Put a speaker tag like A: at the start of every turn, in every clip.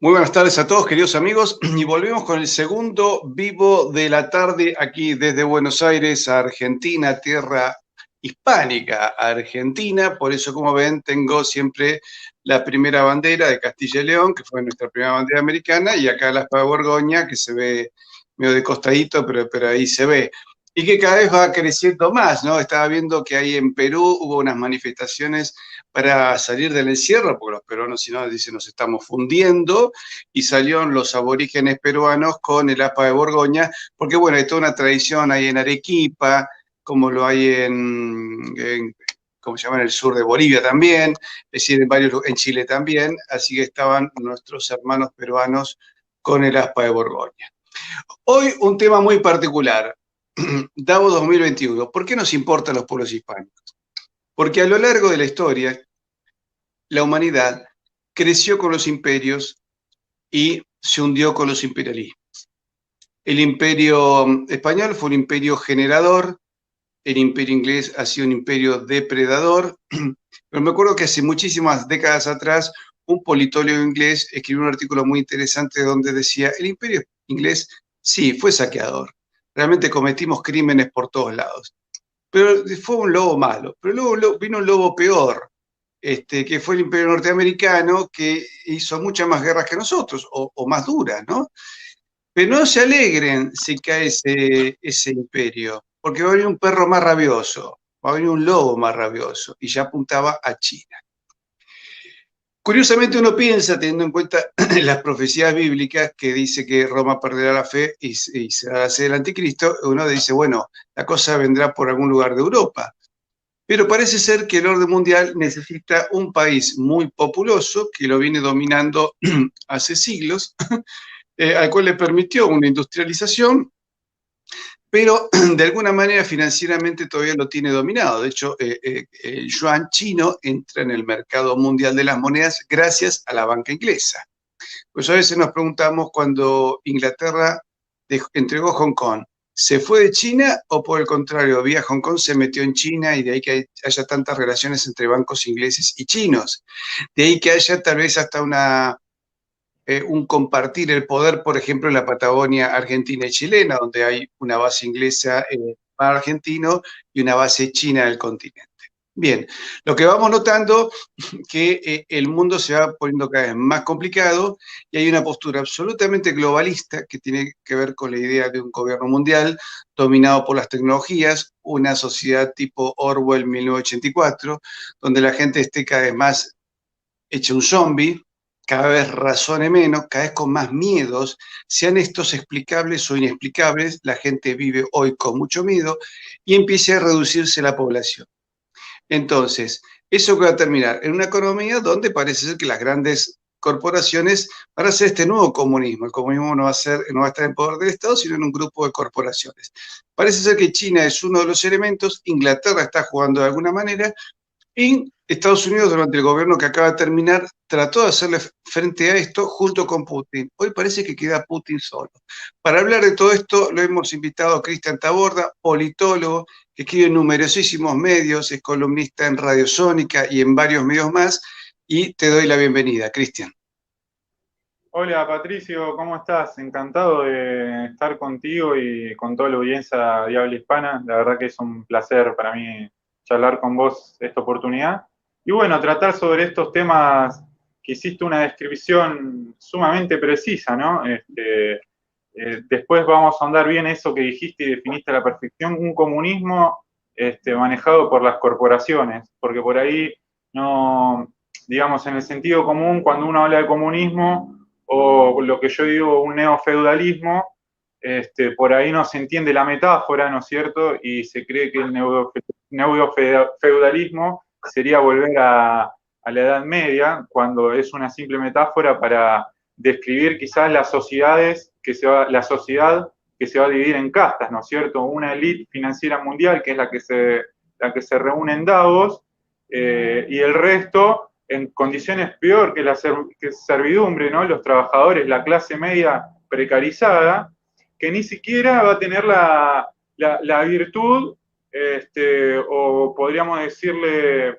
A: Muy buenas tardes a todos, queridos amigos, y volvemos con el segundo vivo de la tarde aquí desde Buenos Aires, Argentina, tierra hispánica, Argentina. Por eso, como ven, tengo siempre la primera bandera de Castilla y León, que fue nuestra primera bandera americana, y acá la espada de Borgoña, que se ve medio de costadito, pero ahí se ve. Y que cada vez va creciendo más, ¿no? Estaba viendo que ahí en Perú hubo unas manifestaciones para salir del encierro, porque los peruanos, si no, dicen, nos estamos fundiendo, y salieron los aborígenes peruanos con el aspa de Borgoña, porque bueno, hay toda una tradición ahí en Arequipa, como lo hay ¿cómo se llama?, en el sur de Bolivia también, es decir, en Chile también, así que estaban nuestros hermanos peruanos con el aspa de Borgoña. Hoy un tema muy particular, Davos 2021. ¿Por qué nos importan los pueblos hispánicos? Porque a lo largo de la historia, la humanidad creció con los imperios y se hundió con los imperialismos. El imperio español fue un imperio generador, el imperio inglés ha sido un imperio depredador, pero me acuerdo que hace muchísimas décadas atrás un politólogo inglés escribió un artículo muy interesante donde decía, el imperio inglés sí, fue saqueador, realmente cometimos crímenes por todos lados, pero fue un lobo malo, pero luego vino un lobo peor, que fue el imperio norteamericano, que hizo muchas más guerras que nosotros, o más duras, ¿no? Pero no se alegren si cae ese imperio, porque va a venir un perro más rabioso, va a venir un lobo más rabioso, y ya apuntaba a China. Curiosamente uno piensa, teniendo en cuenta las profecías bíblicas que dice que Roma perderá la fe y será la sede del anticristo, uno dice, bueno, la cosa vendrá por algún lugar de Europa. Pero parece ser que el orden mundial necesita un país muy populoso, que lo viene dominando hace siglos, al cual le permitió una industrialización, pero de alguna manera financieramente todavía lo tiene dominado. De hecho, el yuan chino entra en el mercado mundial de las monedas gracias a la banca inglesa. Pues a veces nos preguntamos, cuando Inglaterra entregó Hong Kong, ¿se fue de China o por el contrario, vía Hong Kong se metió en China, y de ahí que haya tantas relaciones entre bancos ingleses y chinos? De ahí que haya tal vez hasta un compartir el poder, por ejemplo, en la Patagonia argentina y chilena, donde hay una base inglesa en el mar argentino y una base china del continente. Bien, lo que vamos notando que el mundo se va poniendo cada vez más complicado, y hay una postura absolutamente globalista que tiene que ver con la idea de un gobierno mundial dominado por las tecnologías, una sociedad tipo Orwell 1984, donde la gente esté cada vez más hecha un zombie, cada vez razone menos, cada vez con más miedos, sean estos explicables o inexplicables. La gente vive hoy con mucho miedo y empieza a reducirse la población. Entonces, ¿eso que va a terminar? En una economía donde parece ser que las grandes corporaciones van a hacer este nuevo comunismo. El comunismo no va a estar en poder del Estado, sino en un grupo de corporaciones. Parece ser que China es uno de los elementos, Inglaterra está jugando de alguna manera, y Estados Unidos, durante el gobierno que acaba de terminar, trató de hacerle frente a esto junto con Putin. Hoy parece que queda Putin solo. Para hablar de todo esto, lo hemos invitado a Cristian Taborda, politólogo, que escribe en numerosísimos medios, es columnista en Radio Sónica y en varios medios más, y te doy la bienvenida, Cristian.
B: Hola Patricio, ¿cómo estás? Encantado de estar contigo y con toda la audiencia de habla hispana. La verdad que es un placer para mí charlar con vos esta oportunidad. Y bueno, tratar sobre estos temas que hiciste una descripción sumamente precisa, ¿no? Después vamos a ahondar bien eso que dijiste y definiste a la perfección, un comunismo manejado por las corporaciones, porque por ahí no, digamos, en el sentido común, cuando uno habla de comunismo, o lo que yo digo, un neofeudalismo, por ahí no se entiende la metáfora, ¿no es cierto? Y se cree que el neofeudalismo sería volver a la Edad Media, cuando es una simple metáfora para describir quizás las sociedades la sociedad que se va a dividir en castas, ¿no es cierto? Una élite financiera mundial, que es la que se reúne en Davos, y el resto en condiciones peor que la servidumbre, ¿no? Los trabajadores, la clase media precarizada, que ni siquiera va a tener la virtud, o podríamos decirle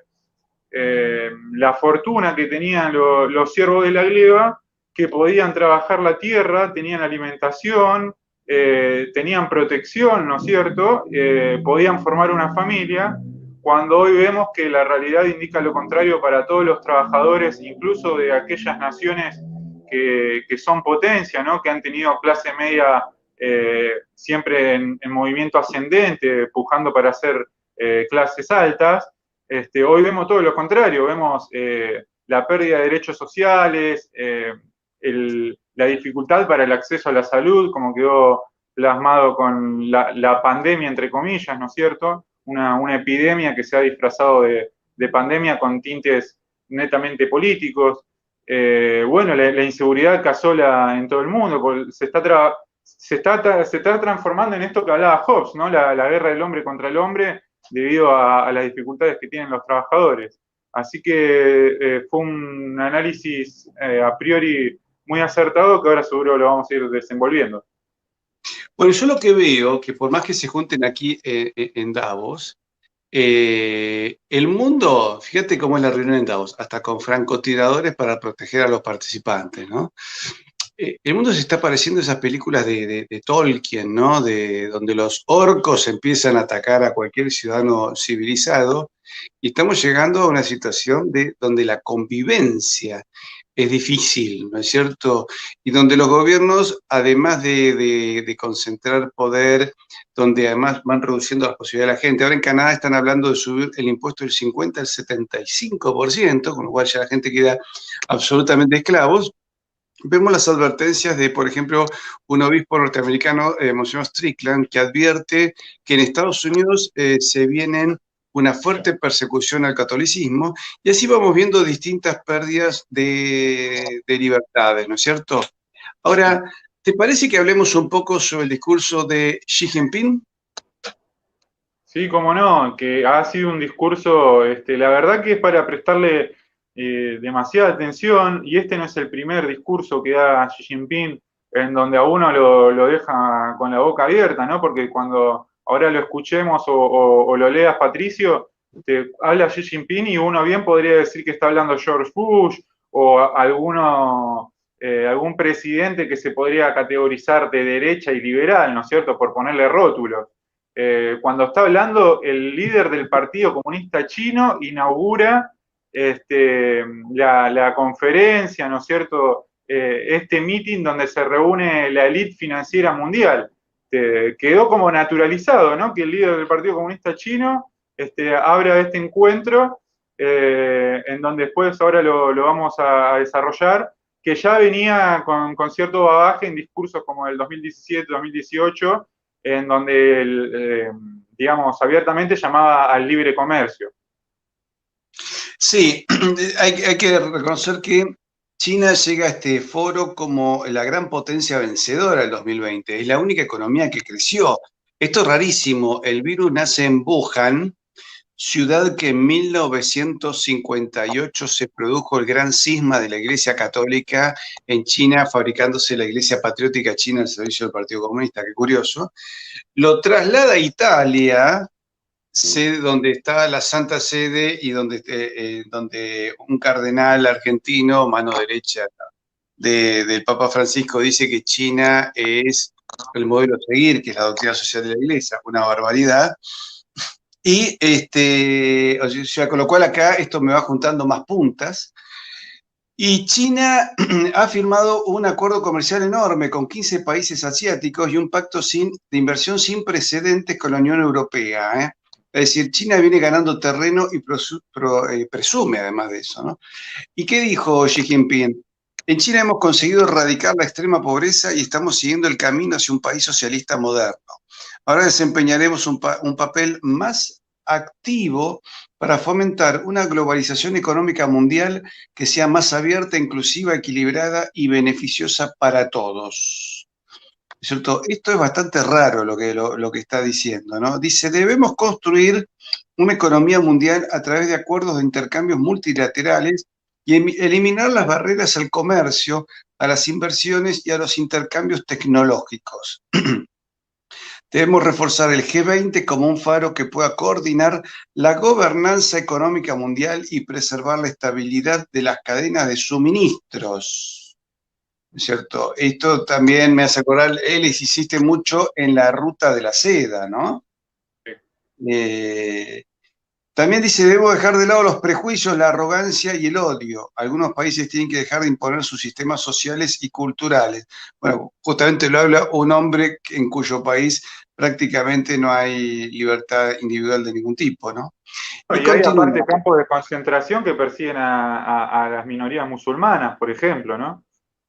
B: la fortuna que tenían los siervos de la gleba que podían trabajar la tierra, tenían alimentación, tenían protección, ¿no es cierto? Podían formar una familia, cuando hoy vemos que la realidad indica lo contrario para todos los trabajadores, incluso de aquellas naciones que son potencia, ¿no? Que han tenido clase media siempre en movimiento ascendente, pujando para ser clases altas. Hoy vemos todo lo contrario, vemos la pérdida de derechos sociales, la dificultad para el acceso a la salud, como quedó plasmado con la pandemia, entre comillas, ¿no es cierto? Una epidemia que se ha disfrazado de pandemia con tintes netamente políticos. Bueno, la inseguridad casola en todo el mundo, se está transformando en esto que hablaba Hobbes, ¿no? La guerra del hombre contra el hombre debido a las dificultades que tienen los trabajadores. Así que fue un análisis a priori muy acertado que ahora seguro lo vamos a ir desenvolviendo.
A: Bueno, yo lo que veo, que por más que se junten aquí en Davos, el mundo, fíjate cómo es la reunión en Davos, hasta con francotiradores para proteger a los participantes, ¿no? El mundo se está pareciendo a esas películas de Tolkien, ¿no? Donde los orcos empiezan a atacar a cualquier ciudadano civilizado, y estamos llegando a una situación donde la convivencia es difícil, ¿no es cierto? Y donde los gobiernos, además de concentrar poder, donde además van reduciendo las posibilidades de la gente. Ahora en Canadá están hablando de subir el impuesto del 50 al 75%, con lo cual ya la gente queda absolutamente esclavos. Vemos las advertencias de, por ejemplo, un obispo norteamericano, Monseñor Strickland, que advierte que en Estados Unidos se vienen una fuerte persecución al catolicismo, y así vamos viendo distintas pérdidas de libertades, ¿no es cierto? Ahora, ¿te parece que hablemos un poco sobre el discurso de Xi Jinping?
B: Sí, cómo no, que ha sido un discurso, la verdad que es para prestarle demasiada atención, y este no es el primer discurso que da Xi Jinping en donde a uno lo deja con la boca abierta, ¿no? Porque cuando ahora lo escuchemos o lo leas, Patricio, habla Xi Jinping y uno bien podría decir que está hablando George Bush o algún presidente que se podría categorizar de derecha y liberal, ¿no es cierto?, por ponerle rótulos. Cuando está hablando el líder del Partido Comunista Chino, inaugura la conferencia, ¿no es cierto?, este meeting donde se reúne la élite financiera mundial. Quedó como naturalizado, ¿no?, que el líder del Partido Comunista Chino abra este encuentro, en donde después ahora lo vamos a desarrollar, que ya venía con cierto bagaje en discursos como el 2017, 2018, en donde, digamos, abiertamente llamaba al libre comercio.
A: Sí, hay que reconocer que China llega a este foro como la gran potencia vencedora del 2020. Es la única economía que creció. Esto es rarísimo. El virus nace en Wuhan, ciudad que en 1958 se produjo el gran cisma de la Iglesia Católica en China, fabricándose la Iglesia Patriótica China al servicio del Partido Comunista. Qué curioso. Lo traslada a Italia, donde está la Santa Sede y donde un cardenal argentino, mano derecha del Papa Francisco, dice que China es el modelo a seguir, que es la doctrina social de la Iglesia, una barbaridad. Y o sea, con lo cual acá esto me va juntando más puntas. Y China ha firmado un acuerdo comercial enorme con 15 países asiáticos y un pacto de inversión sin precedentes con la Unión Europea, ¿eh? Es decir, China viene ganando terreno y presume además de eso, ¿no? ¿Y qué dijo Xi Jinping? En China hemos conseguido erradicar la extrema pobreza y estamos siguiendo el camino hacia un país socialista moderno. Ahora desempeñaremos un papel más activo para fomentar una globalización económica mundial que sea más abierta, inclusiva, equilibrada y beneficiosa para todos. ¿Cierto? Esto es bastante raro lo que está diciendo, ¿no? Dice, debemos construir una economía mundial a través de acuerdos de intercambios multilaterales y eliminar las barreras al comercio, a las inversiones y a los intercambios tecnológicos. Debemos reforzar el G20 como un faro que pueda coordinar la gobernanza económica mundial y preservar la estabilidad de las cadenas de suministros. ¿cierto? Esto también me hace acordar, él insiste mucho en la ruta de la seda, ¿no?
B: Sí.
A: Eh, También dice, debo dejar de lado los prejuicios, la arrogancia y el odio. Algunos países tienen que dejar de imponer sus sistemas sociales y culturales. Bueno, justamente lo habla un hombre en cuyo país prácticamente no hay libertad individual de ningún tipo, ¿no? Y
B: Y hay
A: continúa.
B: aparte campos de concentración que persiguen a las minorías musulmanas, por ejemplo, ¿no?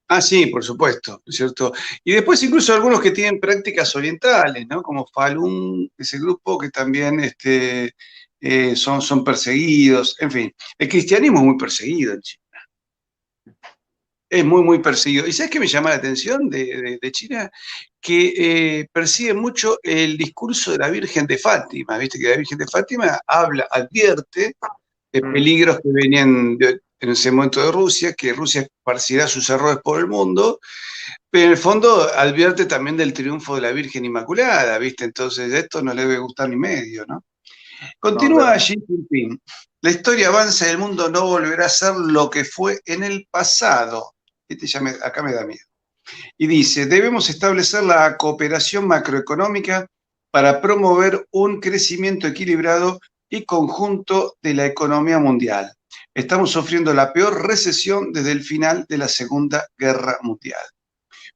A: Ah, sí, por supuesto, ¿no es cierto? Y después incluso algunos que tienen prácticas orientales, ¿no? Como Falun, ese grupo que también son perseguidos, en fin. El cristianismo es muy perseguido en China. Es muy, muy perseguido. ¿Y sabes qué me llama la atención de China? Que persigue mucho el discurso de la Virgen de Fátima. Viste que la Virgen de Fátima habla, advierte de
B: Mm,
A: peligros que venían en ese momento de Rusia, que Rusia esparcirá sus errores por el mundo, pero en el fondo advierte también del triunfo de la Virgen Inmaculada, ¿viste? Entonces esto no le debe gustar ni medio, ¿no?
B: no,
A: Continúa
B: realmente.
A: Xi Jinping. La historia avanza y el mundo no volverá a ser lo que fue en el pasado. Acá me da miedo. Y dice, debemos establecer la cooperación macroeconómica para promover un crecimiento equilibrado y conjunto de la economía mundial. Estamos sufriendo la peor recesión desde el final de la Segunda Guerra Mundial.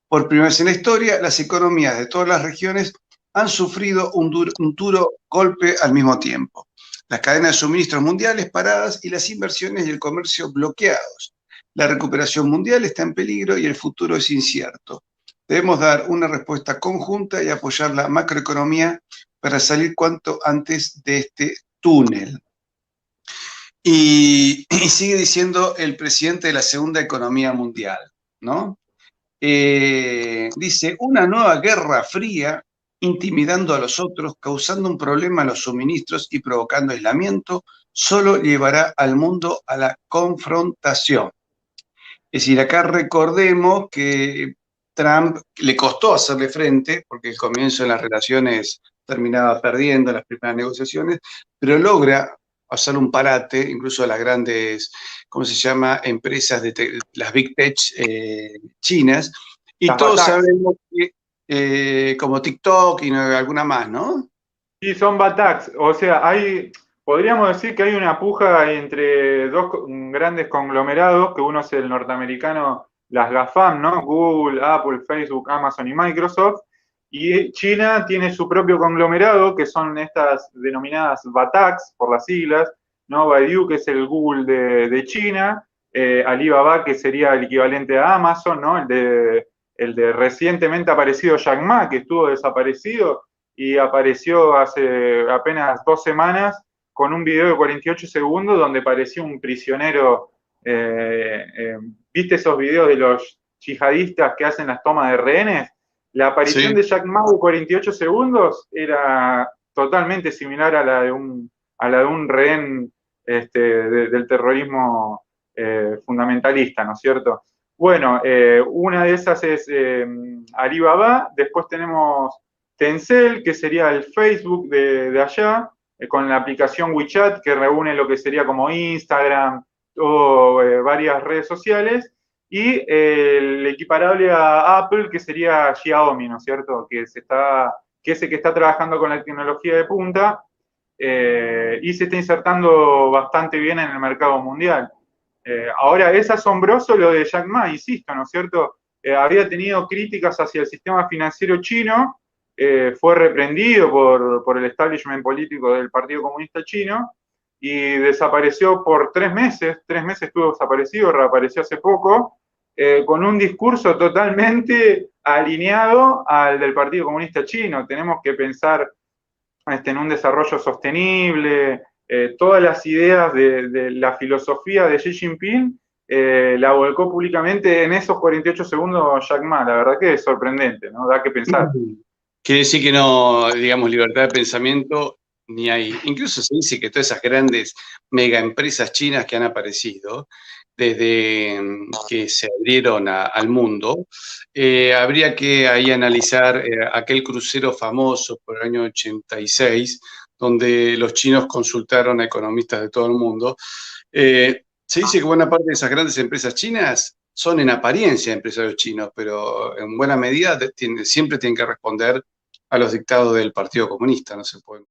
A: Por primera vez en la historia, las economías de todas las regiones han sufrido un duro golpe al mismo tiempo. Las cadenas de suministros mundiales paradas y las inversiones y el comercio bloqueados. La recuperación mundial está en peligro y el futuro es incierto. Debemos dar una respuesta conjunta y apoyar la macroeconomía para salir cuanto antes de este túnel. Y sigue diciendo el presidente de la segunda economía mundial, ¿no? Dice, una nueva guerra fría intimidando a los otros, causando un problema en los suministros y provocando aislamiento, solo llevará al mundo a la confrontación. Es decir, acá recordemos que Trump le costó hacerle frente, porque el comienzo de las relaciones terminaba perdiendo las primeras negociaciones, pero logra hacer un parate, incluso a las grandes, ¿cómo se llama?, empresas de las Big Tech chinas, y
B: Las
A: todos
B: Batax.
A: sabemos que, como TikTok y alguna más, ¿no?
B: Sí, son Batax. O sea, podríamos decir que hay una puja entre dos grandes conglomerados, que uno es el norteamericano, las GAFAM, ¿no? Google, Apple, Facebook, Amazon y Microsoft. Y China tiene su propio conglomerado, que son estas denominadas Batax, por las siglas, ¿no? Baidu, que es el Google de China, Alibaba, que sería el equivalente a Amazon, ¿no? El de recientemente aparecido Jack Ma, que estuvo desaparecido y apareció hace apenas 2 semanas con un video de 48 segundos donde parecía un prisionero. ¿Viste esos videos de los yihadistas que hacen las tomas de rehenes? La aparición
A: Sí.
B: de Jack Ma de 48 segundos era totalmente similar a la de un rehén del terrorismo fundamentalista, ¿no es cierto? Bueno, una de esas es Alibaba, después tenemos Tencel, que sería el Facebook de allá, con la aplicación WeChat, que reúne lo que sería como Instagram o varias redes sociales, y el equiparable a Apple, que sería Xiaomi, ¿no es cierto? Que es el que está trabajando con la tecnología de punta y se está insertando bastante bien en el mercado mundial. Ahora, es asombroso lo de Jack Ma, insisto, ¿no es cierto? Había tenido críticas hacia el sistema financiero chino, fue reprendido por el establishment político del Partido Comunista Chino y desapareció por 3 meses. 3 meses estuvo desaparecido, reapareció hace poco, con un discurso totalmente alineado al del Partido Comunista Chino. Tenemos que pensar en un desarrollo sostenible, todas las ideas de la filosofía de Xi Jinping la volcó públicamente en esos 48 segundos Jack Ma. La verdad que es sorprendente, ¿no? Da que pensar.
A: Quiere decir que no, digamos, libertad de pensamiento ni hay. Incluso se dice que todas esas grandes mega empresas chinas que han aparecido desde que se abrieron al mundo, habría que ahí analizar aquel crucero famoso por el año 86, donde los chinos consultaron a economistas de todo el mundo. Se dice que buena parte de esas grandes empresas chinas son en apariencia empresarios chinos, pero en buena medida siempre tienen que responder a los dictados del Partido Comunista, no se pueden.